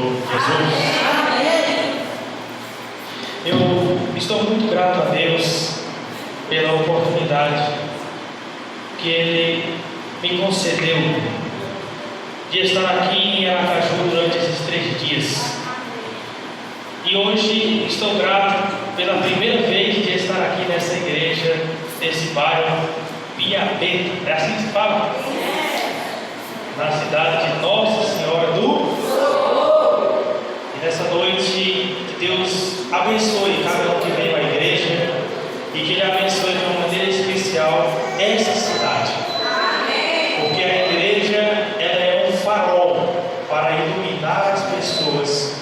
nome de Jesus. Eu estou muito grato a Deus pela oportunidade que Ele me concedeu de estar aqui em Aracaju durante esses 3 dias. E hoje estou grato pela primeira vez de estar aqui nessa igreja, nesse bairro Piabeta, é assim que se fala? Na cidade de Nossa Senhora do E nessa noite, que Deus abençoe cada um que veio à igreja e que Ele abençoe de uma maneira especial essa cidade. Porque a igreja, ela é um farol para iluminar as pessoas,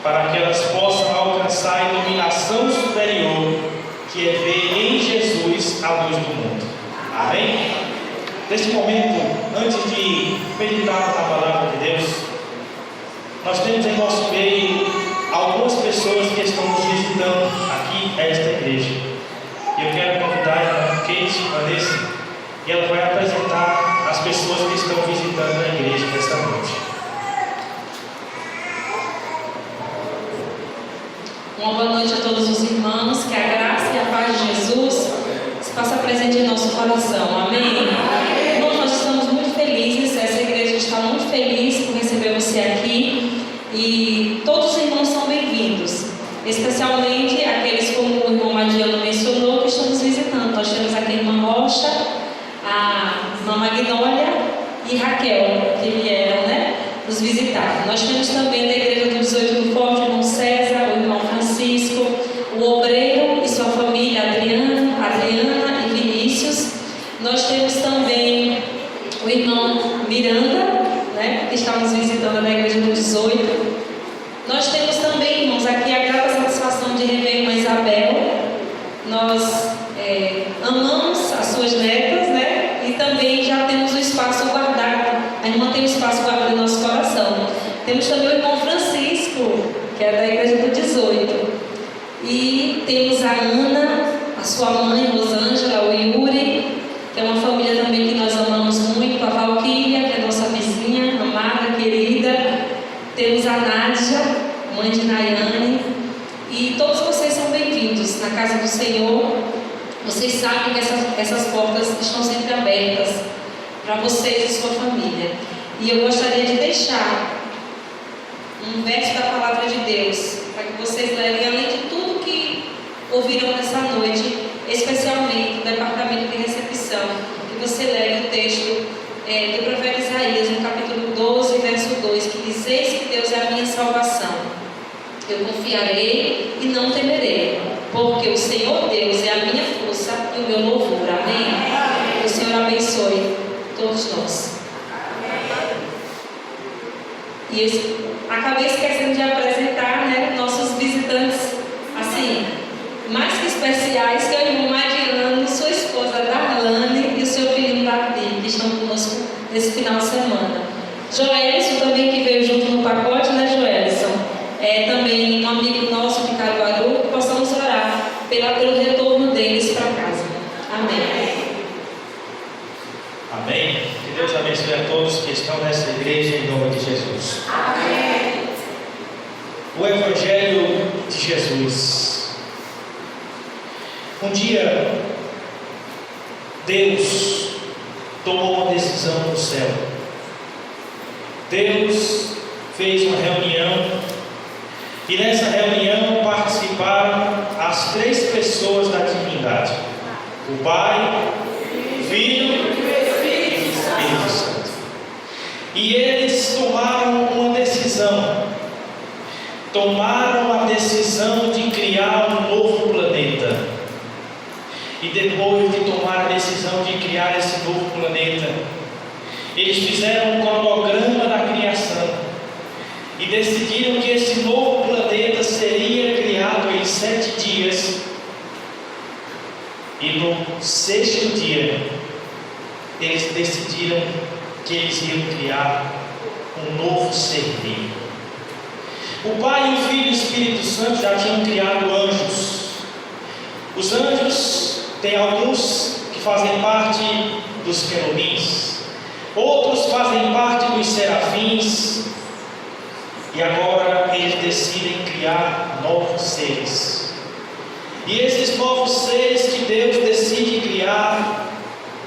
para que elas possam alcançar a iluminação superior, que é ver em Jesus a luz do mundo. Amém? Neste momento, antes de meditar na palavra de Deus, nós temos em nosso meio algumas pessoas que estão nos visitando aqui esta igreja. E eu quero convidar a irmã Kate Vanessa, e ela vai apresentar as pessoas que estão visitando a igreja nesta noite. Uma boa noite a todos os irmãos, que a graça e a paz de Jesus se faça presente em nosso coração, amém? Irmãos, nós estamos muito felizes, essa igreja está muito feliz por receber você aqui, e todos os irmãos são bem-vindos, especialmente aqueles como o irmão Madiano mencionou, que estão nos visitando. Nós temos aqui a irmã Rocha, a irmã Magnólia e Raquel, que vieram, nos visitar. Nós temos também da igreja do 18 do Forte, o irmão César, o irmão Francisco, o obreiro e sua família, Adriana e Vinícius. Nós temos também o irmão Miranda, que está nos visitando na igreja do 18. Nós temos também, irmãos, aqui a grata satisfação de rever a irmã Isabel. Nós amamos as suas netas, e também já temos o espaço guardado. A irmã tem o espaço guardado em nosso coração. Temos também o irmão Francisco, que é da igreja do 18. E temos a Ana, a sua mãe, Rosângela, o Yuri, que é uma família também que nós amamos muito, a Valquíria, que é nossa vizinha, amada, querida. Temos a Nádia, mãe de Nayane. E todos vocês são bem-vindos na casa do Senhor. Vocês sabem que essas portas estão sempre abertas para vocês e sua família. E eu gostaria de deixar um verso da palavra de Deus, para que vocês levem, além de tudo que ouviram nessa noite, especialmente do departamento de recepção, que você leve o texto do profeta Isaías, no capítulo 12, verso 2, que diz: eis que Deus é a minha salvação, eu confiarei e não temerei, porque o Senhor Deus é a minha força e o meu louvor. Amém? Que o Senhor abençoe todos nós. E acabei esquecendo de apresentar, nossos visitantes, assim, mais que especiais, que é o irmão Mariano, sua esposa Darlane e o seu filhinho Davi, que estão conosco nesse final de semana. Joelson também, que veio junto no pacote, Joelson? Também um amigo nosso de Caruaru, que possamos orar pelo retorno deles para casa. Amém. Amém. Que Deus abençoe a todos que estão nessa igreja em nome de Jesus. Amém. O Evangelho de Jesus. Um dia, Deus tomou uma decisão no céu. Deus fez uma reunião, e nessa reunião participaram as 3 pessoas da divindade: o Pai, o Filho e o Espírito Santo. E eles tomaram uma decisão. Tomaram a decisão de criar um novo planeta. E depois de tomar a decisão de criar esse novo planeta, eles fizeram um cronograma da criação e decidiram que esse novo planeta seria criado em 7 dias. E no 6º dia, eles decidiram que eles iam criar um novo ser vivo. O Pai, o Filho e o Espírito Santo já tinham criado anjos. Os anjos, tem alguns que fazem parte dos querubins, outros fazem parte dos serafins, E agora eles decidem criar novos seres. E esses novos seres que Deus decide criar,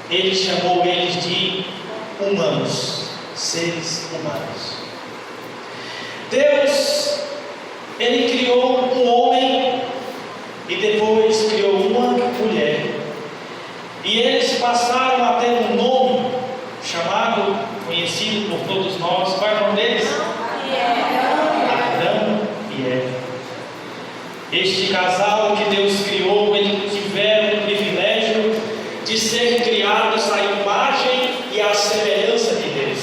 Ele chamou eles de humanos, seres humanos. Deus, Ele criou um homem e depois criou uma mulher. E eles passaram a ter um nome chamado, conhecido por todos nós. Qual é o nome deles? Adão e Eva. Este casal que Deus criou, eles tiveram o privilégio de ser criados à imagem e à semelhança de Deus.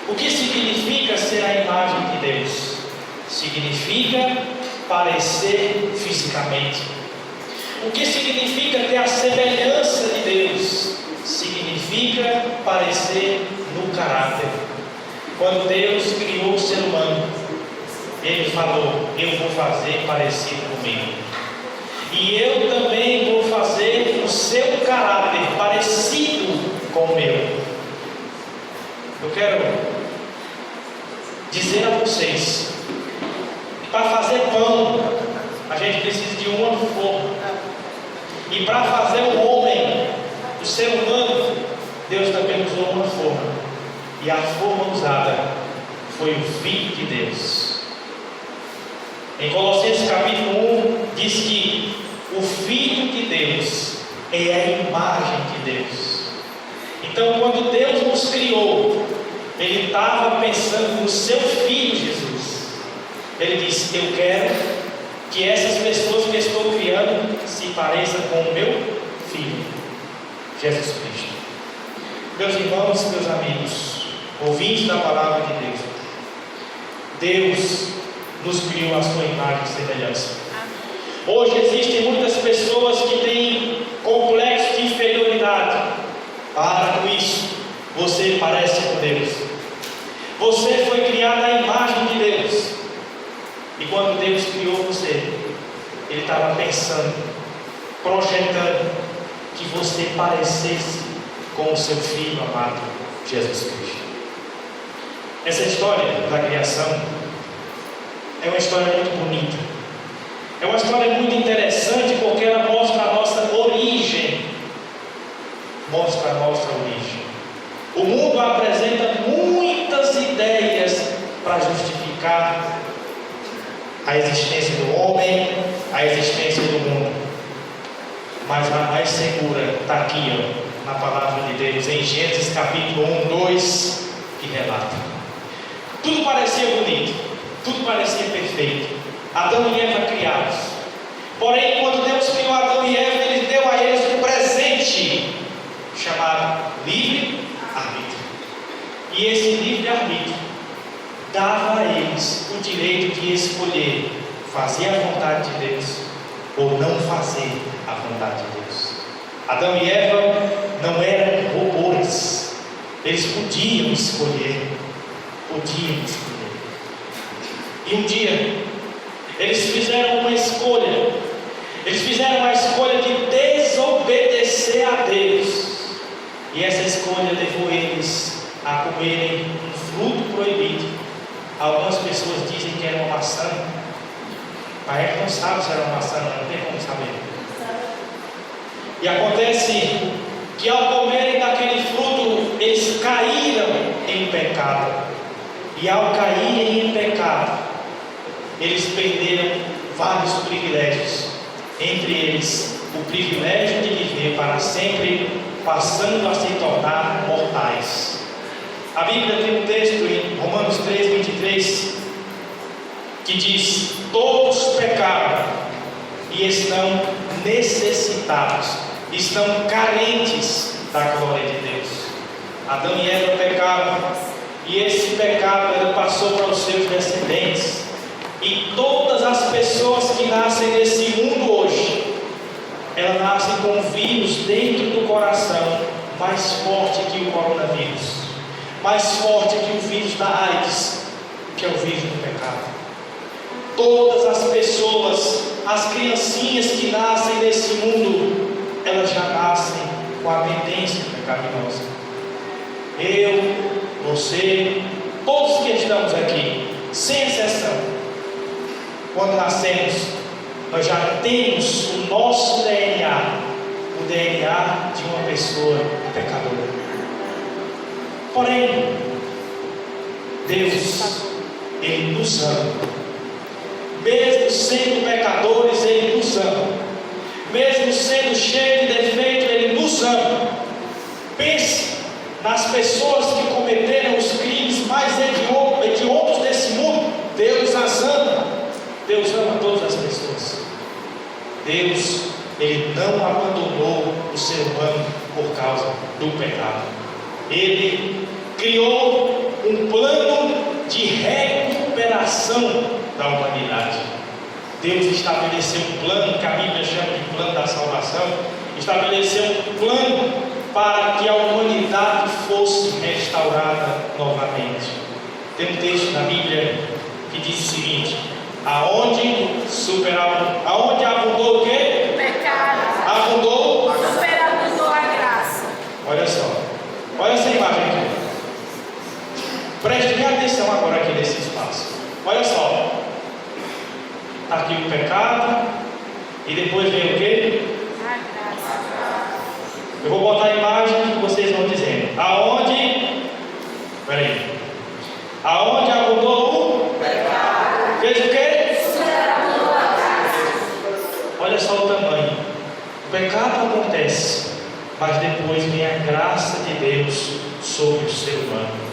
O que significa ser a imagem de Deus? Significa parecer fisicamente. O que significa ter a semelhança de Deus? Significa parecer no caráter. Quando Deus criou o ser humano, Ele falou: eu vou fazer parecido comigo, e eu também vou fazer o seu caráter parecido com o meu. Eu quero dizer a vocês que para fazer pão a gente precisa de uma forma, e para fazer o homem, o ser humano, Deus também usou uma forma, e a forma usada foi o Filho de Deus. Em Colossenses capítulo 1 diz que o Filho de Deus é a imagem de Deus. Então, quando Deus nos criou, Ele estava pensando no seu Filho Jesus. Ele disse: eu quero que essas pessoas que estou criando se pareçam com o meu Filho, Jesus Cristo. Meus irmãos, meus amigos, ouvintes da palavra de Deus, Deus nos criou a sua imagem e semelhança. Hoje existem muitas pessoas que têm complexo de inferioridade. Para com isso, você parece com Deus. Você foi criado à imagem de Deus. E quando Deus criou você, Ele estava pensando, projetando que você parecesse com o seu Filho amado, Jesus Cristo. Essa história da criação é uma história muito bonita. É uma história muito interessante porque ela mostra a nossa origem. Mostra a nossa origem. O mundo apresenta muitas ideias para justificar a existência do homem, a existência do mundo. Mas a mais segura está aqui, na palavra de Deus, em Gênesis capítulo 1, 2, que relata. Tudo parecia bonito, tudo parecia perfeito. Adão e Eva criados. Porém, quando Deus criou Adão e Eva, Ele deu a eles um presente chamado livre-arbítrio. E esse livre-arbítrio dava a eles o direito de escolher fazer a vontade de Deus ou não fazer a vontade de Deus. Adão e Eva não eram robôs. Eles podiam escolher. E um dia eles fizeram uma escolha. Eles fizeram a escolha de desobedecer a Deus. E essa escolha levou eles a comerem um fruto proibido. Algumas pessoas dizem que era uma maçã, mas a gente não sabe se era uma maçã, não tem como saber. E acontece que ao comerem daquele fruto, eles caíram em pecado. E ao caírem em pecado, eles perderam vários privilégios. Entre eles, o privilégio de viver para sempre, passando a se tornar mortais. A Bíblia tem um texto em Romanos 3, 23, que diz: todos pecaram e estão necessitados, estão carentes da glória de Deus. Adão e Eva pecaram, e esse pecado ele passou para os seus descendentes. E todas as pessoas que nascem nesse mundo hoje, elas nascem com um vírus dentro do coração, mais forte que o coronavírus, mais forte que o vírus da AIDS, que é o vírus do pecado. Todas as pessoas, as criancinhas que nascem nesse mundo, elas já nascem com a tendência pecaminosa. Eu, você, todos que estamos aqui, sem exceção, quando nascemos, nós já temos o nosso DNA, o DNA de uma pessoa pecadora. Porém, Deus, Ele nos ama. Mesmo sendo pecadores, Ele nos ama. Mesmo sendo cheio de defeito, Ele nos ama. Pense nas pessoas que cometeram os crimes mais hediondos desse mundo. Deus as ama. Deus ama todas as pessoas. Deus, Ele não abandonou o ser humano por causa do pecado. Ele criou um plano de recuperação da humanidade. Deus estabeleceu um plano, que a Bíblia chama de plano da salvação. Estabeleceu um plano para que a humanidade fosse restaurada novamente. Tem um texto na Bíblia que diz o seguinte: aonde abundou o quê? O pecado. Abundou. Superabundou a graça. Olha só. Olha essa imagem aqui. Preste bem atenção agora aqui nesse espaço. Olha só. Aqui o pecado. E depois vem o quê? A graça. Eu vou botar a imagem que vocês vão dizendo. Aonde abundou o pecado. Fez o quê? Superabundou a graça. Olha só o tamanho. O pecado acontece, mas depois vem a graça de Deus sobre o ser humano.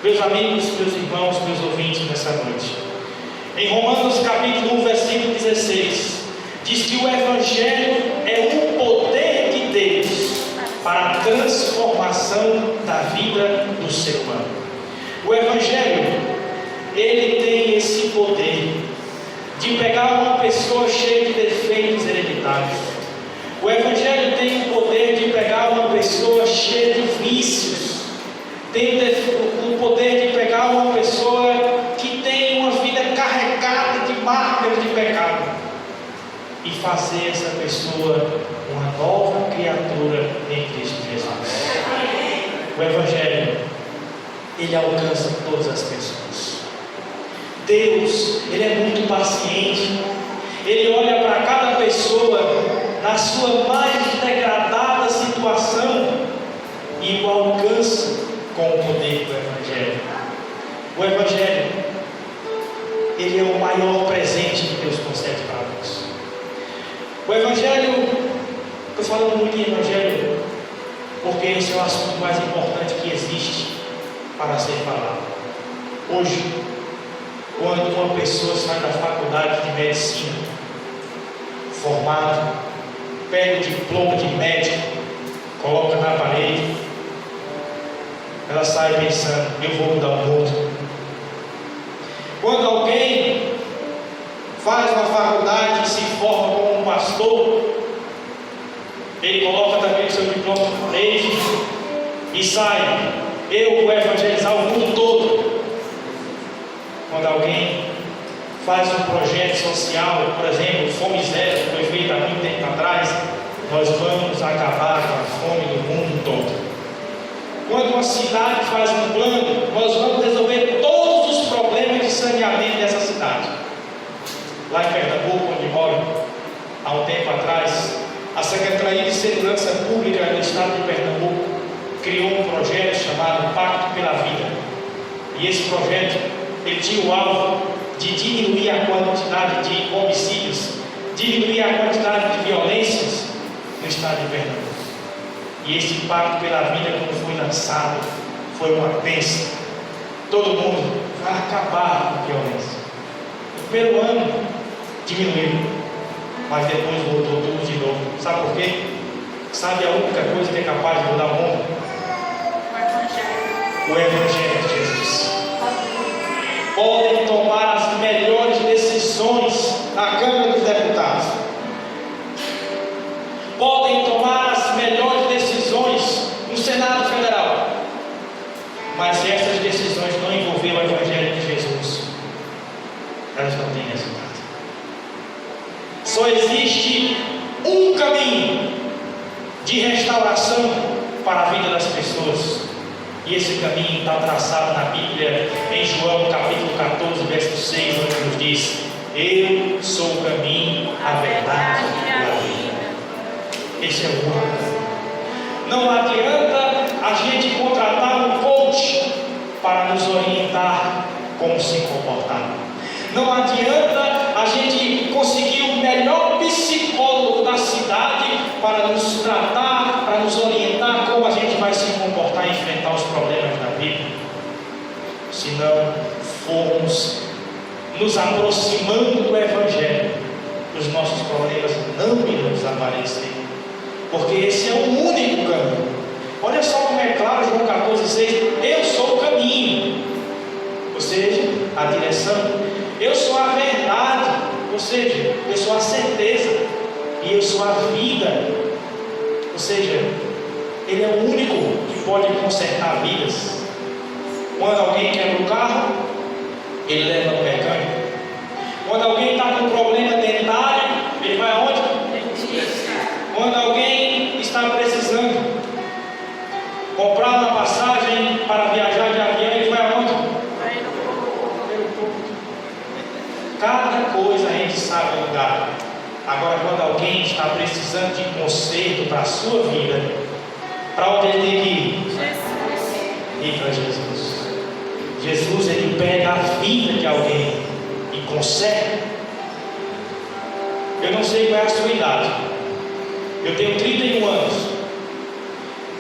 Meus amigos, meus irmãos, meus ouvintes nessa noite, em Romanos capítulo 1, versículo 16, diz que o Evangelho é um poder de Deus para a transformação da vida do ser humano. O Evangelho, ele tem esse poder de pegar uma pessoa cheia de defeitos hereditários. O Evangelho tem o poder de pegar uma pessoa cheia de vícios. Tem o poder de pegar uma pessoa que tem uma vida carregada de marcas de pecado e fazer essa pessoa uma nova criatura em Cristo Jesus. O Evangelho, ele alcança todas as pessoas. Deus, Ele é muito paciente. Ele olha para cada pessoa na sua mais degradada situação e o alcança com o poder do Evangelho. O Evangelho, ele é o maior presente que Deus concede para nós. O Evangelho, estou falando muito em Evangelho porque esse é o assunto mais importante que existe para ser falado. Hoje, quando uma pessoa sai da faculdade de medicina, formado, pega o diploma de médico, coloca na parede, ela sai pensando: eu vou mudar o mundo. Quando alguém faz uma faculdade e se forma como um pastor, ele coloca também o seu diploma na parede e sai: eu vou evangelizar o mundo todo. Quando alguém faz um projeto social, por exemplo, Fome Zero, que foi feito há muito tempo atrás, nós vamos acabar com a fome do mundo todo. Quando uma cidade faz um plano, nós vamos resolver todos os problemas de saneamento dessa cidade. Lá em Pernambuco, onde moro, há um tempo atrás, a Secretaria de Segurança Pública do Estado de Pernambuco criou um projeto chamado Pacto pela Vida. E esse projeto, ele tinha o alvo de diminuir a quantidade de homicídios, diminuir a quantidade de violências no estado de Pernambuco. E esse Pacto pela Vida, quando foi lançado, foi uma bênção. Todo mundo vai acabar com a violência. No primeiro ano diminuiu, mas depois voltou tudo de novo. Sabe por quê? Sabe a única coisa que é capaz de mudar o mundo? O Evangelho de Jesus. Podem tomar as melhores decisões na Câmara dos Deputados. Podem tomar as melhores decisões no Senado Federal. Mas se essas decisões não envolverem o Evangelho de Jesus, elas não têm resultado. Só existe um caminho de restauração para a vida das pessoas. E esse caminho está traçado na Bíblia, em João capítulo 14, Eu sou o caminho, a verdade e a vida. Esse é o único caminho. Não adianta a gente contratar um coach para nos orientar como se comportar. Não adianta a gente conseguir o melhor psicólogo da cidade para nos tratar, para nos orientar como a gente vai se comportar e enfrentar os problemas da vida. Se não formos nos aproximando do Evangelho, os nossos problemas não irão desaparecer, porque esse é o único caminho. Olha só como é claro João 14,6: eu sou o caminho, ou seja, a direção. Eu sou a verdade, ou seja, eu sou a certeza, e eu sou a vida, ou seja, Ele é o único que pode consertar vidas. Quando alguém quebra o carro, Ele leva no mecânico. Quando alguém está com um problema dentário, Ele vai aonde? Quando alguém está precisando comprar uma passagem para viajar de avião, Ele vai aonde? Cada coisa a gente sabe o lugar. Agora, quando alguém está precisando de conserto para a sua vida, para onde ele tem que ir? Ir para Jesus. Jesus, Ele pega a vida de alguém e conserta. Eu não sei qual é a sua idade. Eu tenho 31 anos.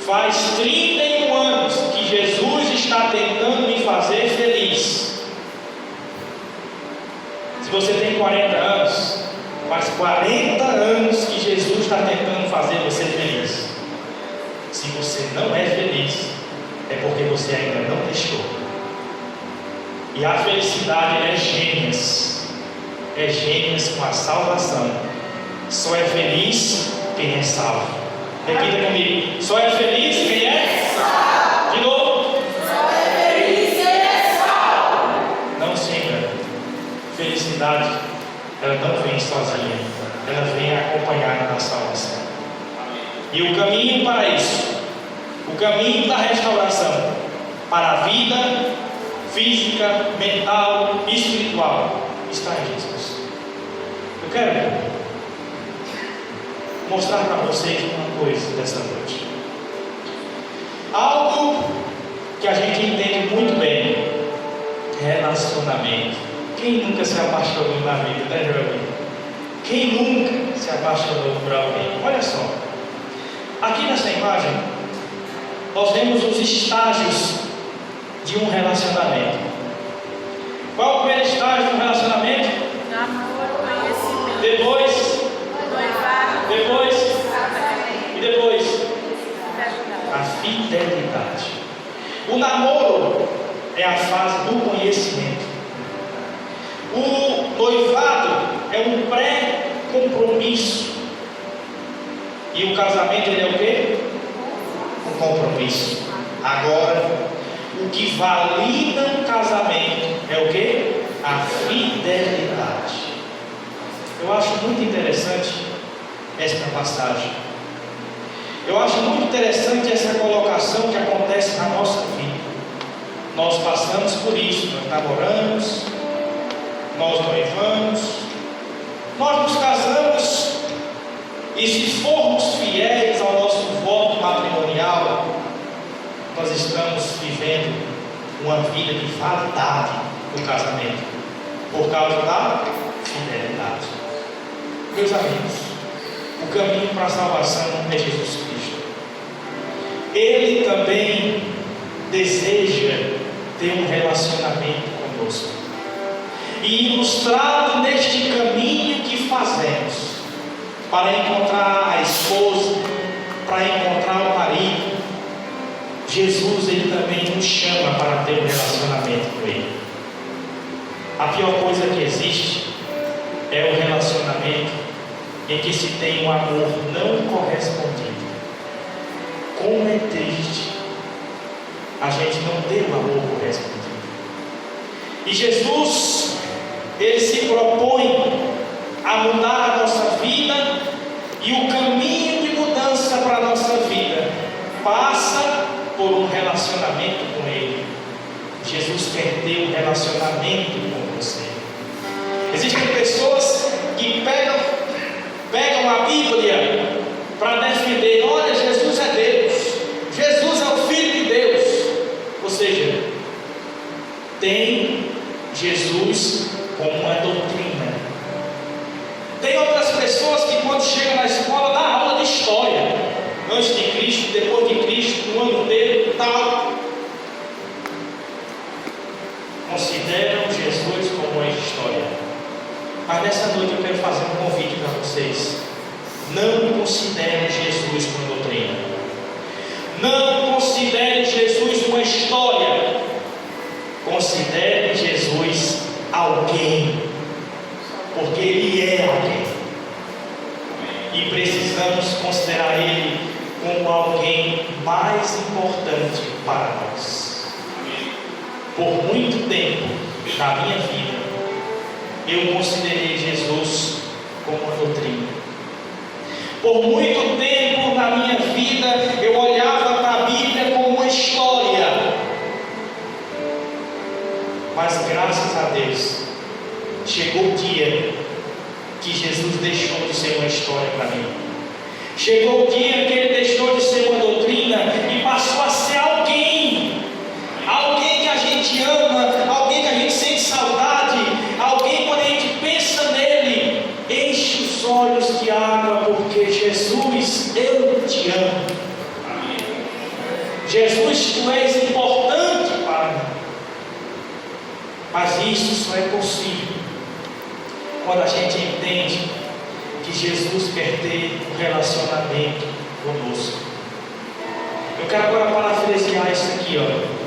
Faz 31 anos que Jesus está tentando me fazer feliz. Se você tem 40 anos, faz 40 anos que Jesus está tentando fazer você feliz. Se você não é feliz, é porque você ainda não deixou. E a felicidade é gêmeas com a salvação. Só é feliz quem é salvo. Repita comigo: só é feliz quem é salvo. De novo: só é feliz quem é salvo. Não se engane. Felicidade, ela não vem sozinha, ela vem acompanhada da salvação. E o caminho para isso, o caminho da restauração para a vida física, mental e espiritual, está em Jesus. Eu quero mostrar para vocês uma coisa dessa noite. Algo que a gente entende muito bem: relacionamento. Quem nunca se apaixonou na vida, né, Jeremy? Quem nunca se apaixonou por alguém? Olha só, aqui nessa imagem nós vemos os estágios de um relacionamento. Qual o primeiro estágio de um relacionamento? Namoro, conhecimento. Depois, Noivado. depois e depois Fidelidade. a fidelidade. O namoro é a fase do conhecimento. O noivado é um pré-compromisso. E o casamento, ele é o quê? Um compromisso. Agora, o que valida um casamento é o quê? A fidelidade. Eu acho muito interessante esta passagem. Eu acho muito interessante essa colocação que acontece na nossa vida. Nós passamos por isso, nós namoramos, nós noivamos, nós nos casamos, e se formos fiéis ao nosso voto matrimonial, nós estamos vivendo uma vida de validade no casamento, por causa da fidelidade. Meus amigos, o caminho para a salvação é Jesus Cristo. Ele também deseja ter um relacionamento conosco e ilustrado neste caminho que fazemos para encontrar a esposa, para encontrar o marido. Jesus, ele também nos chama para ter um relacionamento com Ele. A pior coisa que existe é o relacionamento em que se tem um amor não correspondido. Como é triste a gente não ter o amor correspondido. E Jesus, Ele se propõe a mudar a nossa vida, e o caminho de mudança para a nossa vida passa por um relacionamento com Ele. Jesus quer ter um relacionamento com você. Existem pessoas que pegam a Bíblia para defender: olha, Jesus é Deus, Jesus é o Filho de Deus. Ou seja, tem Jesus como uma doutrina. Tem outras pessoas que, quando chegam na escola, dá aula de história, antes de Cristo, depois de Cristo, no ano dele, tal. Consideram Jesus como uma história. Mas nessa noite eu quero fazer um convite para vocês: não considerem Jesus uma doutrina, não considerem Jesus uma história, considerem Jesus alguém, porque Ele é alguém, e precisamos considerar Ele como alguém mais importante para nós. Por muito tempo na minha vida, eu considerei Jesus como uma doutrina. Por muito tempo na minha vida, eu olhava para a Bíblia como uma história. Mas graças a Deus, chegou o dia que Jesus deixou de ser uma história para mim. Chegou o dia que Ele deixou de ser uma doutrina e passou a ser alguém. Alguém que a gente ama, alguém que a gente sente saudade, alguém, quando a gente pensa nele, enche os olhos de água, porque Jesus, eu te amo. Jesus, tu és importante para mim. Mas isso só é possível quando a gente entende que Jesus quer ter um relacionamento conosco. Eu quero agora parafrasear isso aqui, ó.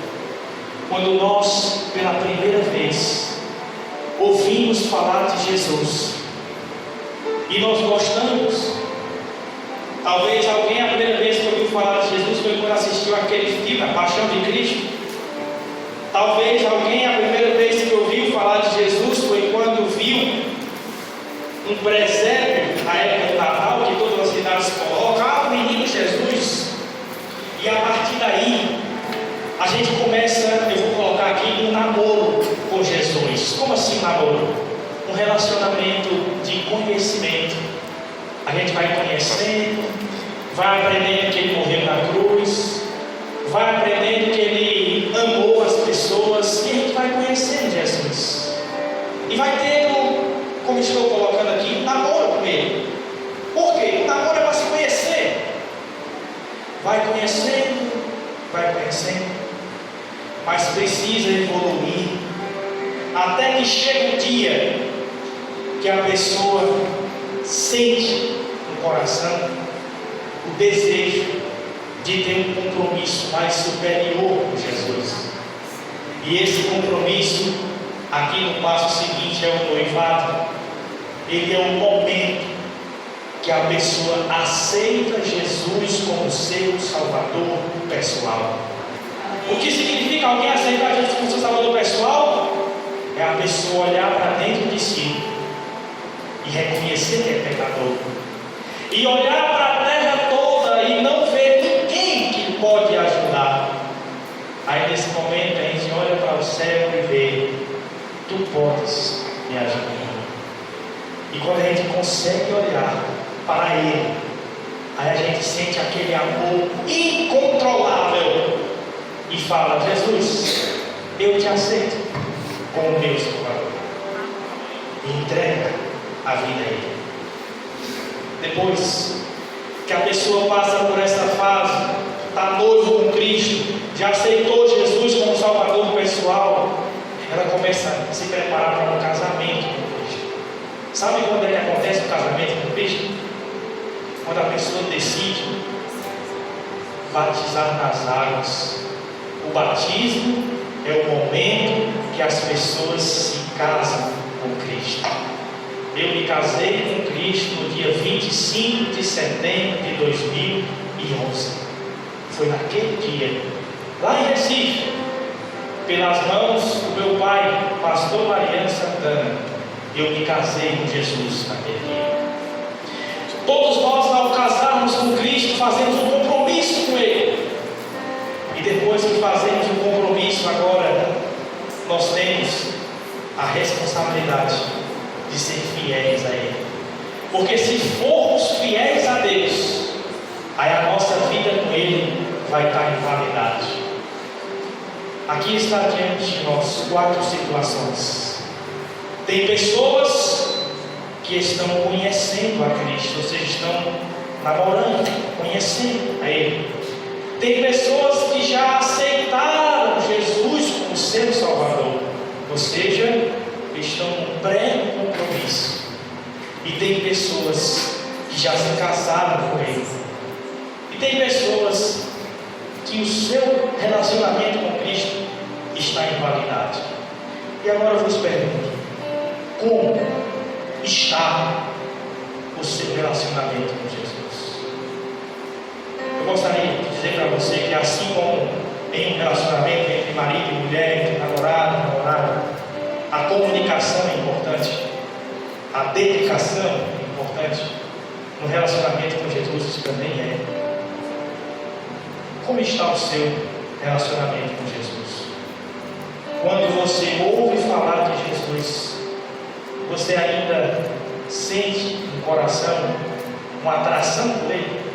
Quando nós, pela primeira vez, ouvimos falar de Jesus e nós gostamos, talvez alguém a primeira vez que ouviu falar de Jesus foi quando assistiu aquele filme, A Paixão de Cristo. Talvez alguém a primeira vez que ouviu falar de Jesus foi quando viu um presépio na época do Natal, que todas as cidades colocam: o menino Jesus. E a partir daí a gente começa, eu vou colocar aqui, um namoro com Jesus. Como assim namoro? Um relacionamento de conhecimento. A gente vai conhecendo, vai aprendendo que Ele morreu na cruz, vai aprendendo que Ele amou as pessoas, e a gente vai conhecendo Jesus. E vai tendo, como estou colocando aqui, um namoro com Ele. Por quê? O namoro é para se conhecer. Vai conhecendo, mas precisa evoluir, até que chega um dia que a pessoa sente no coração o desejo de ter um compromisso mais superior com Jesus. E esse compromisso, aqui no passo seguinte, é o noivado. Ele é o momento que a pessoa aceita Jesus como seu Salvador pessoal. O que significa alguém aceitar Jesus como seu Salvador pessoal? É a pessoa olhar para dentro de si e reconhecer que é pecador, e olhar para a terra toda e não ver ninguém que pode ajudar. Aí nesse momento a gente olha para o céu e vê: tu podes me ajudar. E quando a gente consegue olhar para Ele, aí a gente sente aquele amor incontrolável e fala: Jesus, eu te aceito como meu Salvador. E entrega a vida a Ele. Depois que a pessoa passa por essa fase, está noivo com Cristo, já aceitou Jesus como Salvador pessoal, ela começa a se preparar para um casamento com Cristo. Sabe quando é que acontece o casamento com Cristo? Quando a pessoa decide batizar nas águas. O batismo é o momento que as pessoas se casam com Cristo. Eu me casei com Cristo no dia 25 de setembro de 2011. Foi naquele dia, lá em Recife, pelas mãos do meu pai, pastor Mariano Santana, eu me casei com Jesus naquele dia. Todos nós, ao casarmos com Cristo, fazemos um compromisso com Ele. E depois que fazemos um compromisso, agora nós temos a responsabilidade de ser fiéis a Ele. Porque se formos fiéis a Deus, aí a nossa vida com Ele vai estar em validade. Aqui está diante de nós 4 situações. Tem pessoas que estão conhecendo a Cristo, ou seja, estão namorando, conhecendo a Ele. Tem pessoas que já aceitaram Jesus como seu Salvador, ou seja, estão no pré-compromisso. E tem pessoas que já se casaram com Ele. E tem pessoas que o seu relacionamento com Cristo está em validade. E agora eu vos pergunto: como está o seu relacionamento com Jesus? Eu gostaria de dizer para você que, assim como em um relacionamento entre marido e mulher, entre namorado e namorada, a comunicação é importante, a dedicação é importante, no relacionamento com Jesus isso também é. Como está o seu relacionamento com Jesus? Quando você ouve falar de Jesus, você ainda sente no coração uma atração por Ele?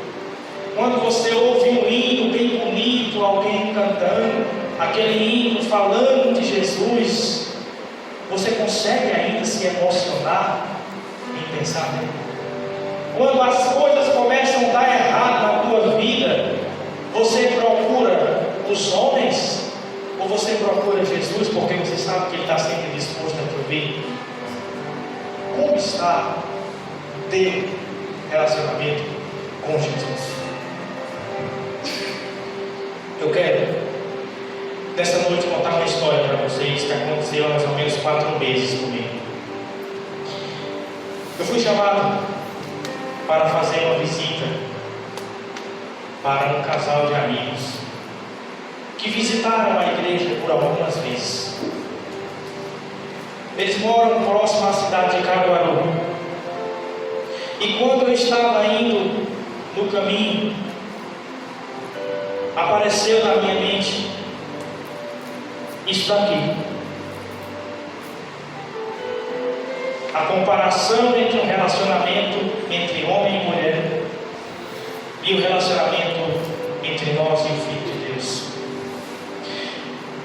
Quando você ouve um hino bem bonito, alguém cantando, aquele hino falando de Jesus, você consegue ainda se emocionar em pensar nele? Quando as coisas começam a dar errado na tua vida, você procura os homens ou você procura Jesus porque você sabe que Ele está sempre disposto a te ouvir? Como está o teu relacionamento com Jesus? Eu quero, nesta noite, contar uma história para vocês que aconteceu há mais ou menos 4 meses comigo. Eu fui chamado para fazer uma visita para um casal de amigos que visitaram a igreja por algumas vezes. Eles moram próximo à cidade de Caruaru. E quando eu estava indo no caminho, apareceu na minha mente isso daqui: a comparação entre um relacionamento entre homem e mulher e o relacionamento entre nós e o Filho de Deus.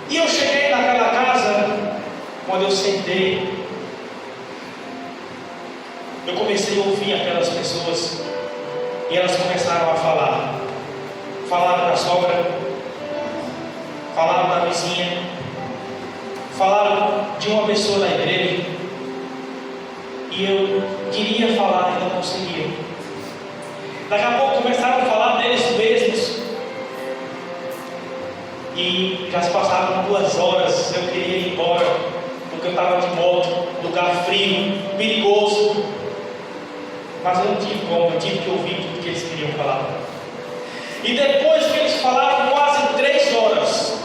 E eu cheguei naquela casa, quando eu sentei, eu comecei a ouvir aquelas pessoas e elas começaram a falar. Falaram da sogra, falaram da vizinha, falaram de uma pessoa da igreja, e eu queria falar e não conseguia. Daqui a pouco começaram a falar deles mesmos, e já se passaram 2 horas. Eu queria ir embora, porque eu estava de moto, lugar frio, perigoso, mas eu não tive como, eu tive que ouvir tudo que eles queriam falar. E depois que eles falaram quase 3 horas,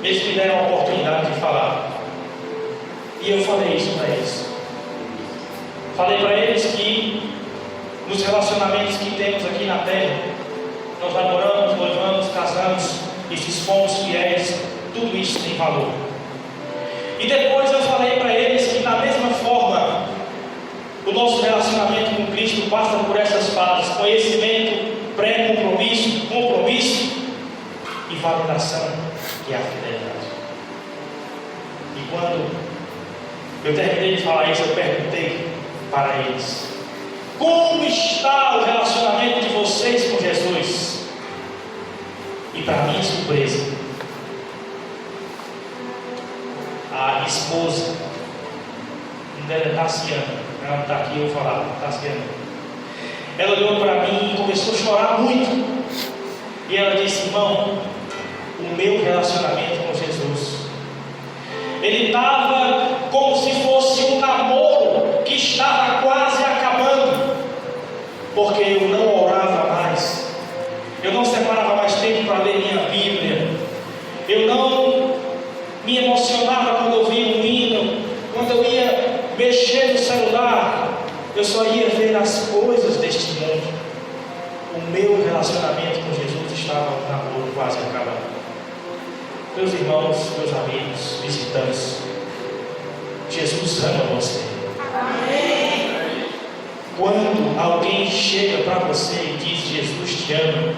eles me deram a oportunidade de falar. E eu falei isso para eles. Falei para eles que nos relacionamentos que temos aqui na terra, nós namoramos, noivamos, casamos, e se fomos fiéis, tudo isso tem valor. E depois eu falei para eles que, da mesma forma, o nosso relacionamento com Cristo passa por essas fases: conhecimento, pré-compromisso, compromisso e validação, que é a fidelidade. E quando eu terminei de falar isso, eu perguntei para eles: como está o relacionamento de vocês com Jesus? E para minha surpresa, a esposa, não dela é Tassiana, ela não está aqui, eu vou falar, Tassiana. Ela olhou para mim e começou a chorar muito. E ela disse: irmão, o meu relacionamento com Jesus, ele estava como se fosse um namoro que estava quase acabando, porque eu não orava mais, eu não separava mais tempo para ler minha Bíblia, eu não me emocionava quando eu via um hino, quando eu ia mexer no celular, eu só ia ver as coisas deste mundo. O meu relacionamento com Jesus estava um namoro quase acabando. Meus irmãos, meus amigos, visitantes, Jesus ama você. Quando alguém chega para você e diz Jesus te ama,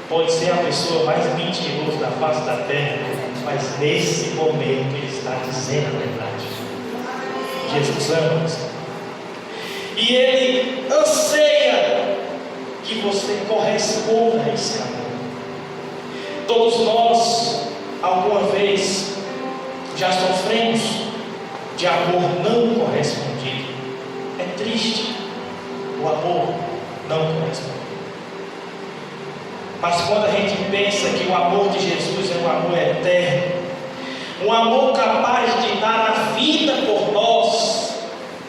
pode ser a pessoa mais mentirosa da face da terra, mas nesse momento ele está dizendo a verdade. Jesus ama você. E ele anseia que você corresponda a esse amor. Todos nós, alguma vez, já sofremos de amor não correspondido. É triste o amor não correspondido. Mas quando a gente pensa que o amor de Jesus é um amor eterno, um amor capaz de dar a vida por nós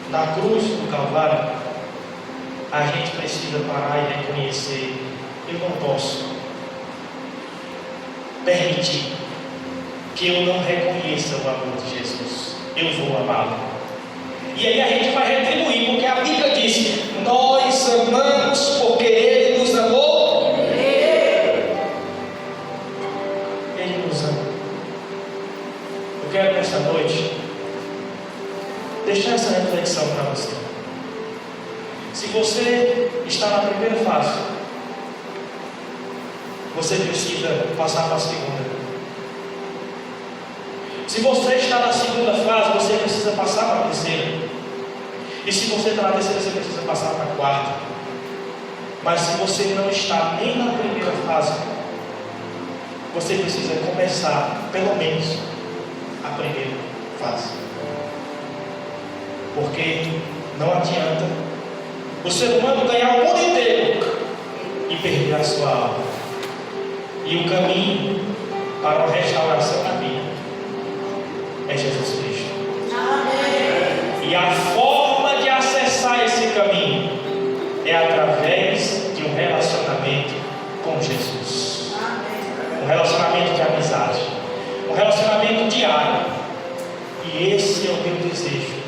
na cruz do Calvário, a gente precisa parar e reconhecer: eu não posso permitir que eu não reconheça o amor de Jesus. Eu vou amá-lo. E aí a gente vai retribuir, porque a Bíblia diz: nós amamos porque Ele nos amou. Ele nos ama. Eu quero nessa noite deixar essa reflexão para você. Se você está na primeira fase, você precisa passar para a segunda. Se você está na segunda fase, você precisa passar para a terceira. E se você está na terceira, você precisa passar para a quarta. Mas se você não está nem na primeira fase, você precisa começar, pelo menos, a primeira fase. Porque não adianta o ser humano ganhar o mundo inteiro e perder a sua alma. E o caminho para a restauração da vida é Jesus Cristo. Amém. E a forma de acessar esse caminho é através de um relacionamento com Jesus. Amém. Um relacionamento de amizade, um relacionamento diário. E esse é o meu desejo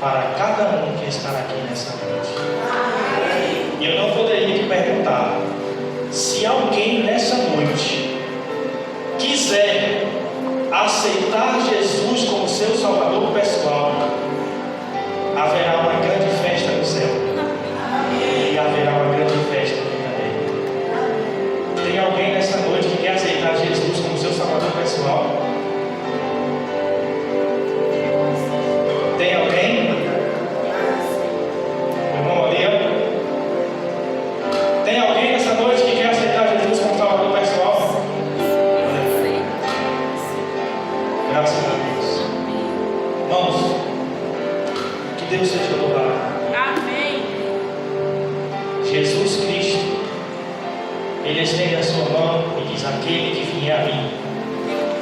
para cada um que está aqui nessa noite. Amém. E eu não poderia te perguntar: se alguém nessa noite quiser aceitar Jesus como seu Salvador pessoal, haverá uma grande festa no céu. Amém. E haverá uma grande festa aqui também. Tem alguém nessa noite que quer aceitar Jesus como seu Salvador pessoal? Tem alguém? Irmão Maria? Tem alguém nessa noite que quer aceitar Jesus como Salvador pessoal? Graças a Deus. Irmãos, que Deus seja louvado. Amém. Jesus Cristo, Ele estende a sua mão e diz: aquele que vier a mim,